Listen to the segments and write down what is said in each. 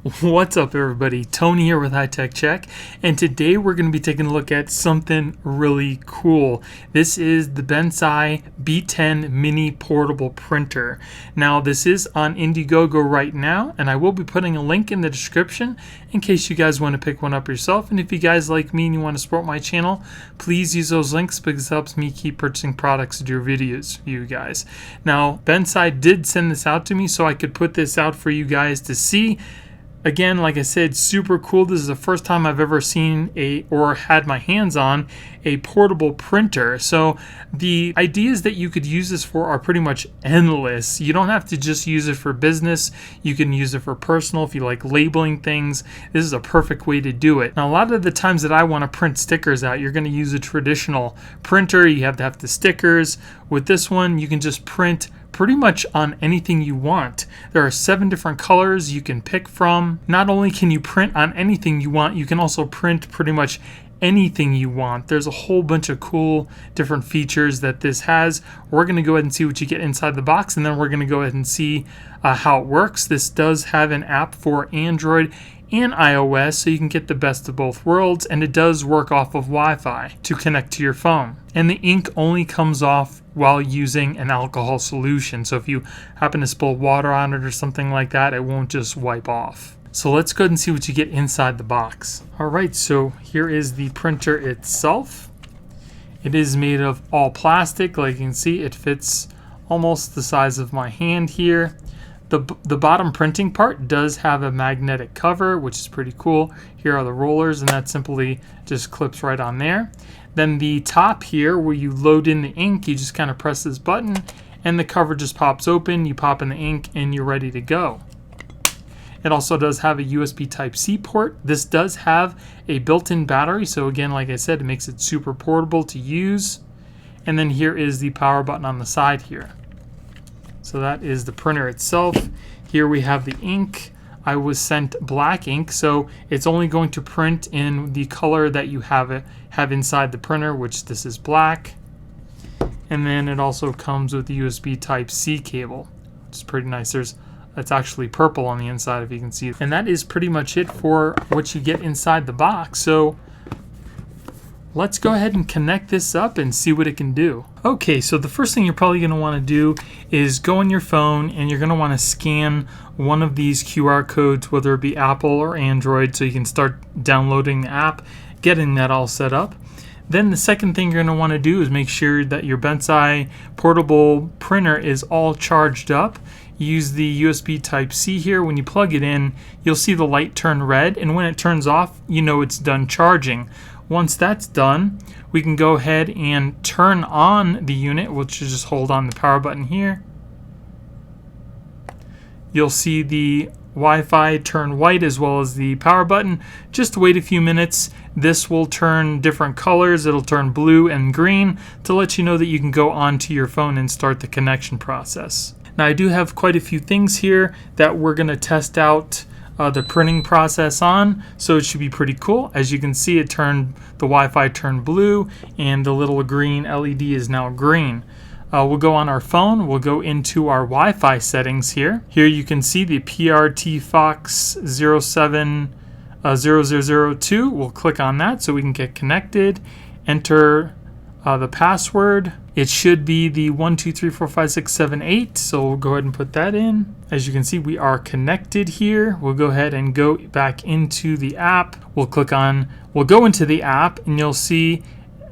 What's up, everybody? Tony here with High Tech Check, and today we're going to be taking a look at something really cool. This is the BENTSAI B10 mini portable printer. Now, this is on Indiegogo right now, and I will be putting a link in the description in case you guys want to pick one up yourself. And if you guys like me and you want to support my channel, please use those links because it helps me keep purchasing products to do videos for you guys. Now, BENTSAI did send this out to me so I could put this out for you guys to see. Again, like I said, super cool. This is the first time I've ever seen or had my hands on a portable printer. So the ideas that you could use this for are pretty much endless. You don't have to just use it for business. You can use it for personal. If you like labeling things, this is a perfect way to do it. Now, a lot of the times that I want to print stickers out, you're going to use a traditional printer. You have to have the stickers. With this one, you can just print pretty much on anything you want. There are 7 different colors you can pick from. Not only can you print on anything you want, you can also print pretty much anything you want. There's a whole bunch of cool different features that this has. We're going to go ahead and see what you get inside the box, and then we're going to go ahead and see how it works. This does have an app for Android and iOS, so you can get the best of both worlds, and it does work off of Wi-Fi to connect to your phone. And the ink only comes off while using an alcohol solution, so if you happen to spill water on it or something like that, it won't just wipe off. So let's go ahead and see what you get inside the box. Alright, so here is the printer itself. It is made of all plastic. Like you can see, it fits almost the size of my hand here. The bottom printing part does have a magnetic cover, which is pretty cool. Here are the rollers, and that simply just clips right on there. Then the top here, where you load in the ink, you just kind of press this button, and the cover just pops open. You pop in the ink, and you're ready to go. It also does have a USB Type-C port. This does have a built-in battery, so again, like I said, it makes it super portable to use. And then here is the power button on the side here. So that is the printer itself. Here we have the ink. I was sent black ink, so it's only going to print in the color that you have inside the printer, which this is black. And then it also comes with the USB Type-C cable, which is pretty nice. It's actually purple on the inside, if you can see. And that is pretty much it for what you get inside the box. So let's go ahead and connect this up and see what it can do. Okay, so the first thing you're probably going to want to do is go on your phone, and you're going to want to scan one of these QR codes, whether it be Apple or Android, so you can start downloading the app, getting that all set up. Then the second thing you're going to want to do is make sure that your BENTSAI portable printer is all charged up. Use the USB Type-C here. When you plug it in, you'll see the light turn red, and when it turns off, you know it's done charging. Once that's done, we can go ahead and turn on the unit, which is just hold on the power button here. You'll see the Wi-Fi turn white as well as the power button. Just wait a few minutes. This will turn different colors. It'll turn blue and green to let you know that you can go onto your phone and start the connection process. Now, I do have quite a few things here that we're going to test out the printing process on, so it should be pretty cool. As you can see, the Wi-Fi turned blue, and the little green LED is now green. We'll go on our phone. We'll go into our Wi-Fi settings here. Here you can see the PRT Fox 070002. We'll click on that so we can get connected. Enter the password. It should be the 1234567 so we'll go ahead and put that in. As you can see, we are connected here. We'll go ahead and go back into the app. We'll go into the app, and you'll see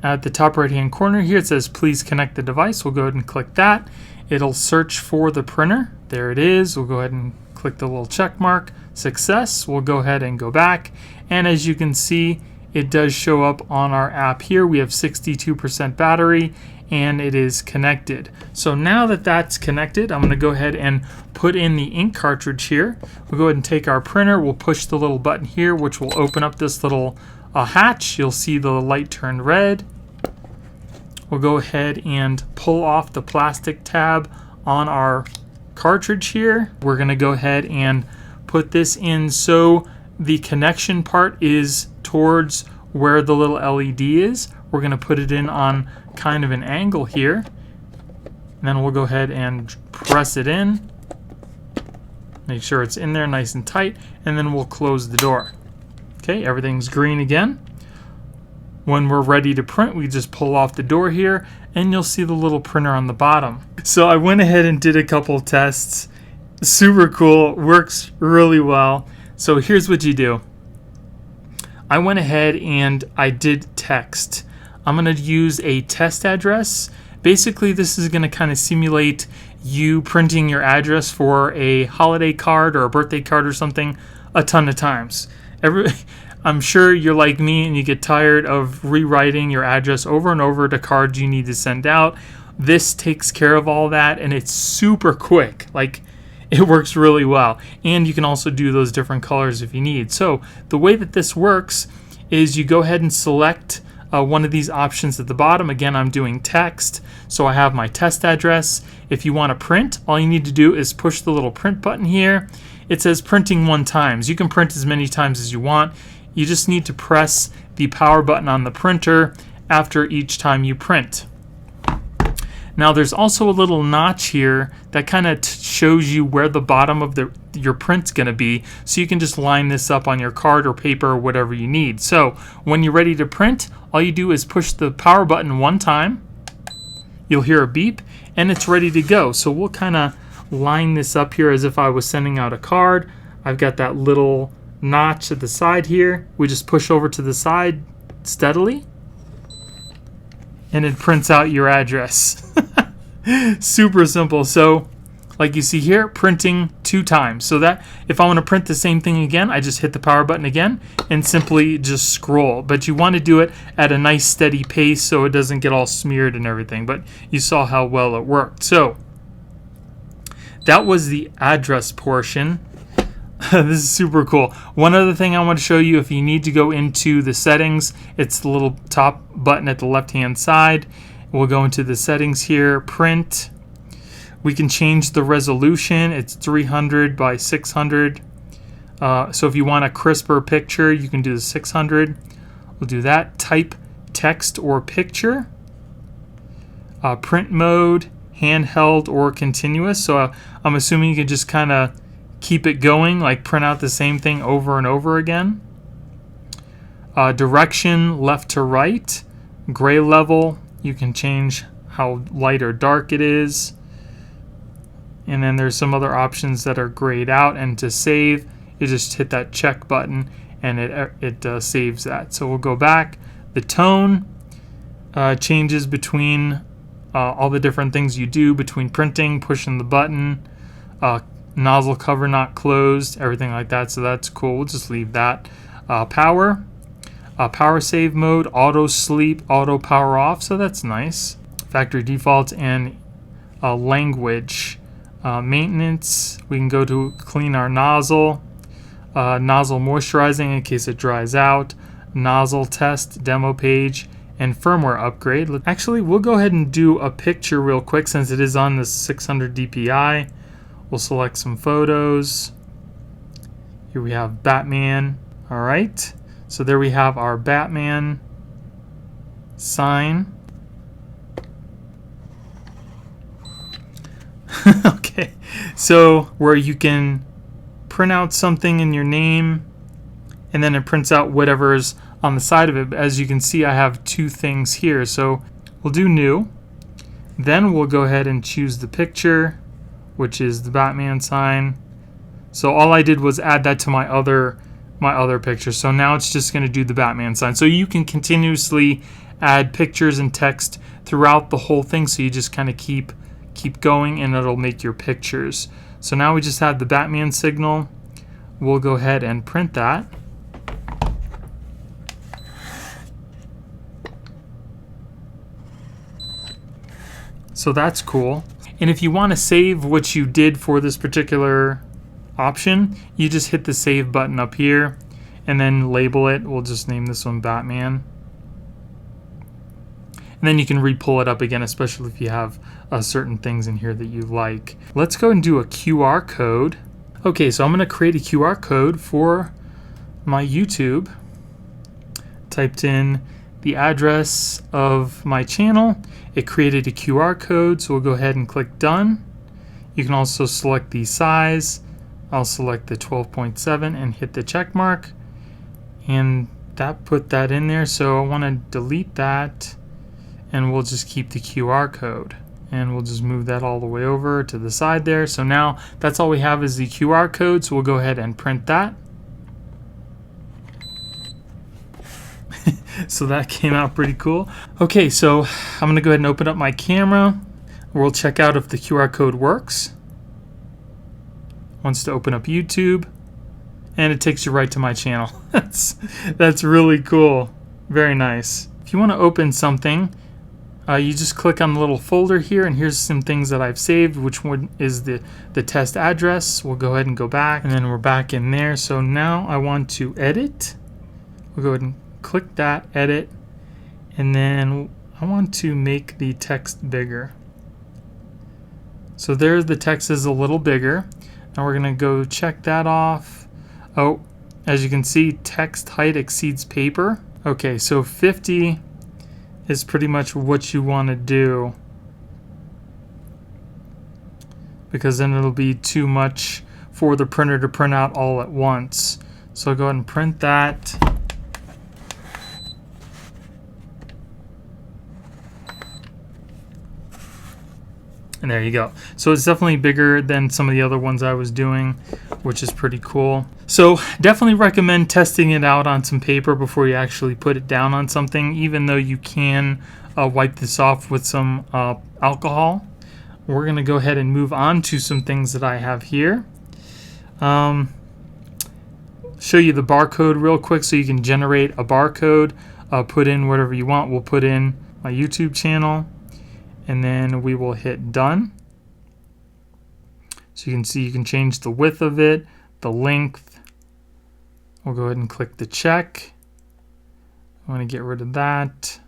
at the top right hand corner here it says please connect the device. We'll go ahead and click that. It'll search for the printer. There it is. We'll go ahead and click the little check mark. Success. We'll go ahead and go back, and as you can see, it does show up on our app here. We have 62% battery, and it is connected. So now that that's connected, I'm going to go ahead and put in the ink cartridge here. We'll go ahead and take our printer. We'll push the little button here, which will open up this little hatch. You'll see the light turn red. We'll go ahead and pull off the plastic tab on our cartridge here. We're going to go ahead and put this in so the connection part is towards where the little LED is. We're going to put it in on kind of an angle here. And then we'll go ahead and press it in. Make sure it's in there nice and tight, and then we'll close the door. Okay, everything's green again. When we're ready to print, we just pull off the door here, and you'll see the little printer on the bottom. So I went ahead and did a couple tests. Super cool, works really well. So here's what you do. I went ahead and I did text. I'm going to use a test address. Basically, this is going to kind of simulate you printing your address for a holiday card or a birthday card or something a ton of times. I'm sure you're like me and you get tired of rewriting your address over and over to cards you need to send out. This takes care of all that, and it's super quick. Like, it works really well. And you can also do those different colors if you need. So the way that this works is you go ahead and select one of these options at the bottom. Again, I'm doing text, so I have my test address. If you want to print, all you need to do is push the little print button here. It says printing 1 time. You can print as many times as you want. You just need to press the power button on the printer after each time you print. Now there's also a little notch here that kind of shows you where the bottom of your print's going to be, so you can just line this up on your card or paper or whatever you need. So when you're ready to print, all you do is push the power button 1 time. You'll hear a beep and it's ready to go. So we'll kind of line this up here as if I was sending out a card. I've got that little notch at the side here. We just push over to the side steadily and it prints out your address. Super simple. So like you see here, printing 2 times. So that if I want to print the same thing again, I just hit the power button again and simply just scroll. But you want to do it at a nice steady pace so it doesn't get all smeared and everything. But you saw how well it worked. So that was the address portion. This is super cool. One other thing I want to show you, if you need to go into the settings, it's the little top button at the left hand side. We'll go into the settings here, print. We can change the resolution. It's 300 by 600. So if you want a crisper picture, you can do the 600. We'll do that. Type text or picture. Print mode, handheld or continuous. So I'm assuming you can just kind of keep it going, like print out the same thing over and over again. Direction, left to right. Gray level, you can change how light or dark it is. And then there's some other options that are grayed out. And to save, you just hit that check button and it saves that. So we'll go back. The tone changes between all the different things you do between printing, pushing the button, nozzle cover not closed, everything like that. So that's cool. We'll just leave that. Power save mode, auto sleep, auto power off. So that's nice. Factory defaults and language. Maintenance, we can go to clean our nozzle. Nozzle moisturizing in case it dries out. Nozzle test, demo page, and firmware upgrade. Actually, we'll go ahead and do a picture real quick since it is on the 600 DPI. We'll select some photos. Here we have Batman. All right, so there we have our Batman sign. Okay, so where you can print out something in your name and then it prints out whatever's on the side of it. As you can see, I have 2 things here. So we'll do new. Then we'll go ahead and choose the picture, which is the Batman sign. So all I did was add that to my other picture. So now it's just going to do the Batman sign. So you can continuously add pictures and text throughout the whole thing. So you just kind of keep going and it'll make your pictures. So now we just have the Batman signal. We'll go ahead and print that. So that's cool. And if you want to save what you did for this particular option, you just hit the save button up here and then label it. We'll just name this one Batman. And then you can re-pull it up again, especially if you have certain things in here that you like. Let's go and do a QR code. Okay, so I'm going to create a QR code for my YouTube. Typed in the address of my channel. It created a QR code, so we'll go ahead and click done. You can also select the size, I'll select the 12.7 and hit the check mark, and that put that in there. So I want to delete that, and we'll just keep the QR code, and we'll just move that all the way over to the side there. So now that's all we have is the QR code, so we'll go ahead and print that. So that came out pretty cool. Okay, so I'm gonna go ahead and open up my camera. We'll check out if the QR code works. Wants to open up YouTube, and it takes you right to my channel. That's really cool. Very nice. If you want to open something, you just click on the little folder here, and here's some things that I've saved. Which one is the test address? We'll go ahead and go back, and then we're back in there. So now I want to edit. We'll go ahead and click that, edit, and then I want to make the text bigger. So there the text is a little bigger. Now we're gonna go check that off. Oh, as you can see, text height exceeds paper. Okay, so 50 is pretty much what you want to do, because then it'll be too much for the printer to print out all at once. So go ahead and print that. And there you go. So it's definitely bigger than some of the other ones I was doing, which is pretty cool. So definitely recommend testing it out on some paper before you actually put it down on something, even though you can wipe this off with some alcohol. We're going to go ahead and move on to some things that I have here. Show you the barcode real quick so you can generate a barcode. Put in whatever you want. We'll put in my YouTube channel. And then we will hit done. So you can see you can change the width of it, the length. We'll go ahead and click the check. I want to get rid of that.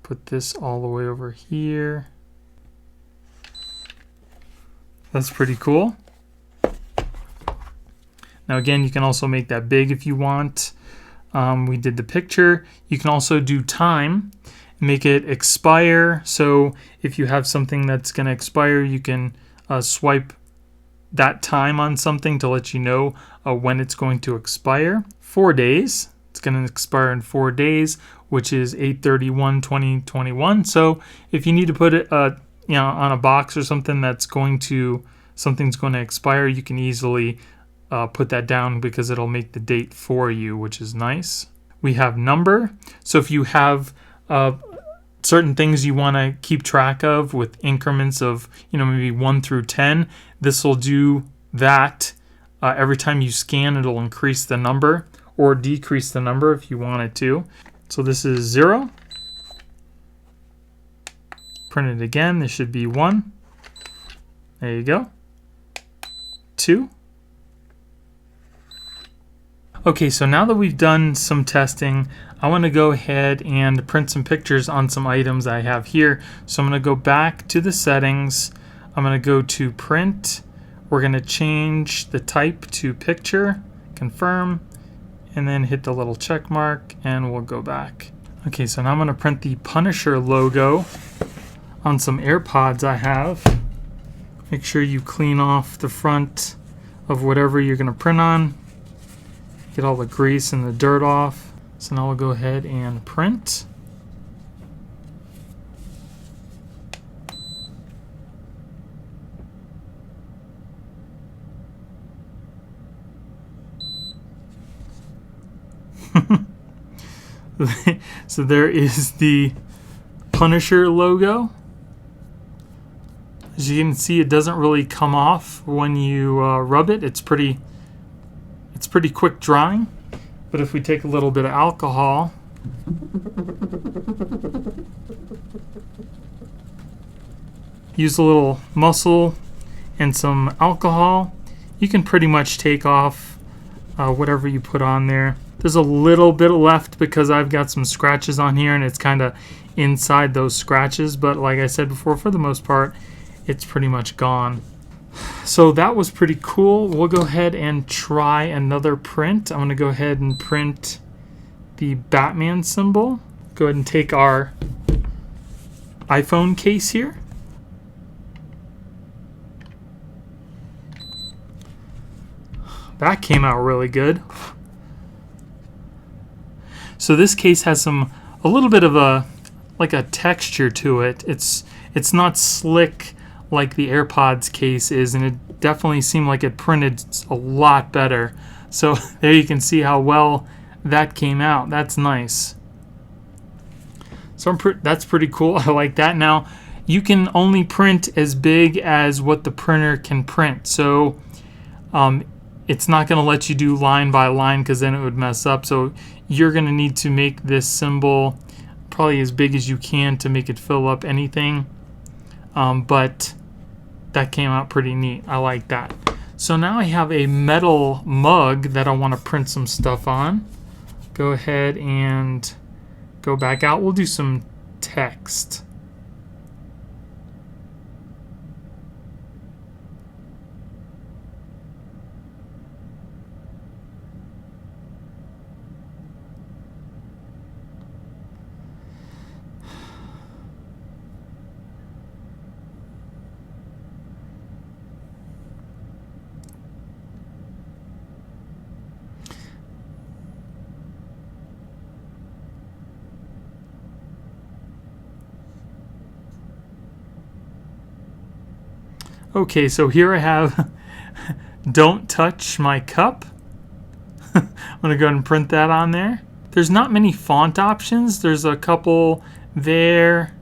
Put this all the way over here. That's pretty cool. Now again, you can also make that big if you want. We did the picture. You can also do time. Make it expire, so if you have something that's going to expire, you can swipe that time on something to let you know when it's going to expire. 4 days. It's going to expire in 4 days, which is 8/31/2021. So if you need to put it on a box or something something's going to expire, you can easily put that down because it'll make the date for you, which is nice. We have number. So if you have certain things you want to keep track of with increments of, maybe 1 through 10, this will do that. Every time you scan, it'll increase the number or decrease the number if you want it to. So this is 0. Print it again. This should be 1. There you go. 2. Okay, so now that we've done some testing, I want to go ahead and print some pictures on some items I have here. So I'm going to go back to the settings. I'm going to go to print. We're going to change the type to picture, confirm, and then hit the little check mark, and we'll go back. Okay, so now I'm going to print the Punisher logo on some AirPods I have. Make sure you clean off the front of whatever you're going to print on. Get all the grease and the dirt off. So now we'll go ahead and print. So there is the Punisher logo. As you can see, it doesn't really come off when you rub it. It's pretty quick drying. But if we take a little bit of alcohol, use a little muscle and some alcohol, you can pretty much take off whatever you put on there. There's a little bit left because I've got some scratches on here and it's kind of inside those scratches, but like I said before, for the most part, it's pretty much gone. So that was pretty cool. We'll go ahead and try another print. I'm going to go ahead and print the Batman symbol. Go ahead and take our iPhone case here. that came out really good. So this case has a little bit of a texture to it. It's not slick like the AirPods case is, and it definitely seemed like it printed a lot better. So there you can see how well that came out. That's nice. So that's pretty cool. I like that. Now you can only print as big as what the printer can print. So it's not going to let you do line by line because then it would mess up. So you're going to need to make this symbol probably as big as you can to make it fill up anything. But that came out pretty neat. I like that. So now I have a metal mug that I want to print some stuff on. Go ahead and go back out. We'll do some text. Okay, so here I have don't touch my cup. I'm going to go ahead and print that on there. There's not many font options. There's a couple there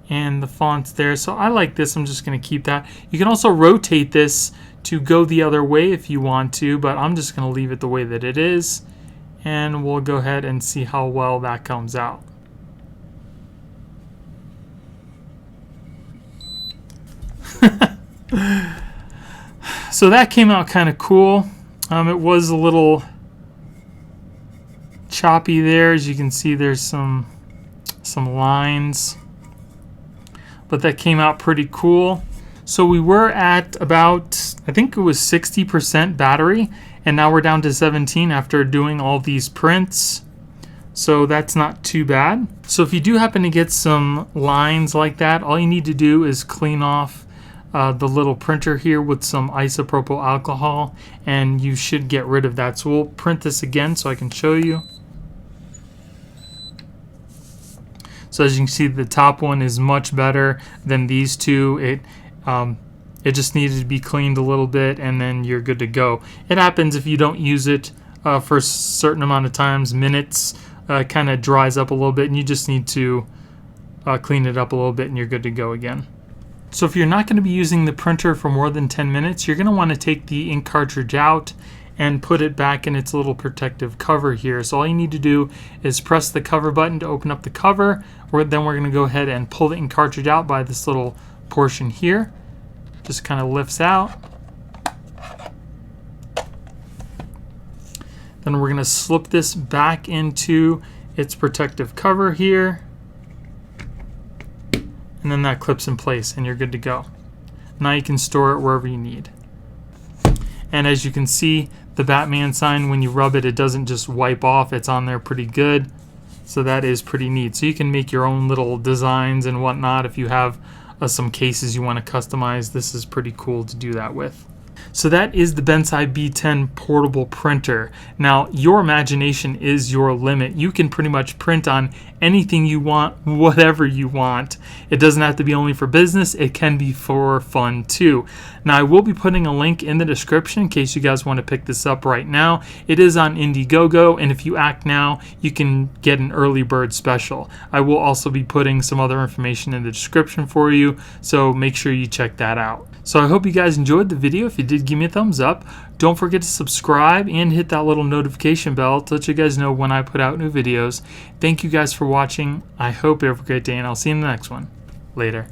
and the fonts there. So I like this. I'm just going to keep that. You can also rotate this to go the other way if you want to, but I'm just going to leave it the way that it is. And we'll go ahead and see how well that comes out. So that came out kind of cool. It was a little choppy there. As you can see, there's some lines, but that came out pretty cool. So we were at about, I think it was 60% battery, and now we're down to 17 after doing all these prints. So that's not too bad. So if you do happen to get some lines like that, all you need to do is clean off the little printer here with some isopropyl alcohol, and you should get rid of that. So we'll print this again so I can show you. So as you can see, the top one is much better than these two. It just needed to be cleaned a little bit, and then you're good to go. It happens if you don't use it for a certain amount of times, minutes, kind of dries up a little bit, and you just need to clean it up a little bit, and you're good to go again. So if you're not going to be using the printer for more than 10 minutes, you're going to want to take the ink cartridge out and put it back in its little protective cover here. So all you need to do is press the cover button to open up the cover. Then we're going to go ahead and pull the ink cartridge out by this little portion here. Just kind of lifts out. Then we're going to slip this back into its protective cover here. And then that clips in place and you're good to go. Now you can store it wherever you need. And as you can see, the Batman sign, when you rub it, it doesn't just wipe off. It's on there pretty good. So that is pretty neat. So you can make your own little designs and whatnot. If you have some cases you want to customize, this is pretty cool to do that with. So that is the BENTSAI B10 portable printer. Now, your imagination is your limit. You can pretty much print on anything you want, whatever you want. It doesn't have to be only for business. It can be for fun too. Now, I will be putting a link in the description in case you guys want to pick this up right now. It is on Indiegogo, and if you act now, you can get an early bird special. I will also be putting some other information in the description for you, so make sure you check that out. So I hope you guys enjoyed the video. If you did, give me a thumbs up. Don't forget to subscribe and hit that little notification bell to let you guys know when I put out new videos. Thank you guys for watching. I hope you have a great day, and I'll see you in the next one. Later.